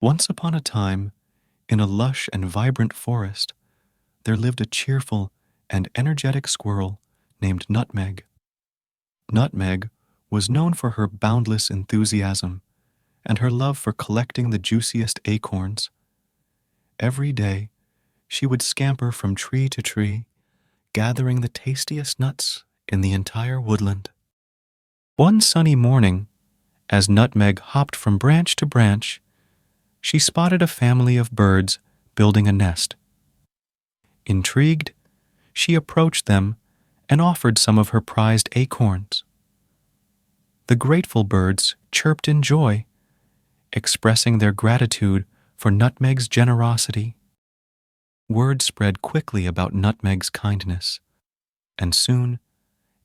Once upon a time, in a lush and vibrant forest, there lived a cheerful and energetic squirrel named Nutmeg. Nutmeg was known for her boundless enthusiasm and her love for collecting the juiciest acorns. Every day, she would scamper from tree to tree, gathering the tastiest nuts in the entire woodland. One sunny morning, as Nutmeg hopped from branch to branch, she spotted a family of birds building a nest. Intrigued, she approached them and offered some of her prized acorns. The grateful birds chirped in joy, expressing their gratitude for Nutmeg's generosity. Word spread quickly about Nutmeg's kindness, and soon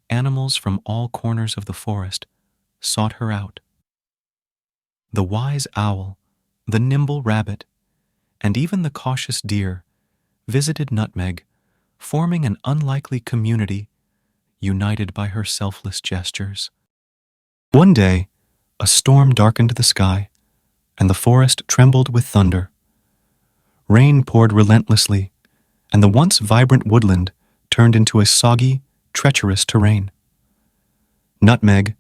animals from all corners of the forest sought her out. The wise owl, the nimble rabbit, and even the cautious deer visited Nutmeg, forming an unlikely community united by her selfless gestures. One day, a storm darkened the sky, and the forest trembled with thunder. Rain poured relentlessly, and the once vibrant woodland turned into a soggy, treacherous terrain. Nutmeg,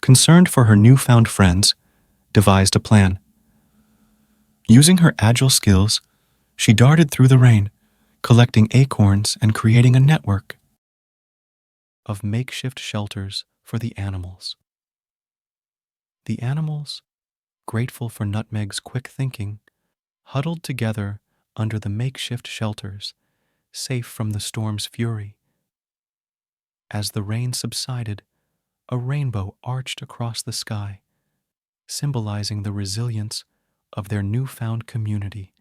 concerned for her newfound friends, devised a plan. Using her agile skills, she darted through the rain, collecting acorns and creating a network of makeshift shelters for the animals. The animals, grateful for Nutmeg's quick thinking, huddled together under the makeshift shelters, safe from the storm's fury. As the rain subsided, a rainbow arched across the sky, symbolizing the resilience of their newfound community.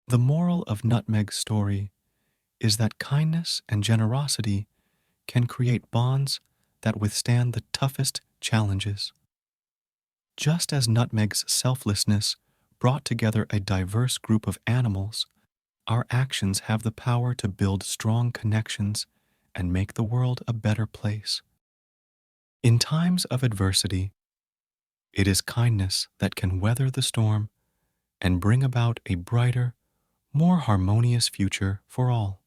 The moral of Nutmeg's story is that kindness and generosity can create bonds that withstand the toughest challenges. Just as Nutmeg's selflessness brought together a diverse group of animals, our actions have the power to build strong connections and make the world a better place. In times of adversity, it is kindness that can weather the storm and bring about a brighter, more harmonious future for all.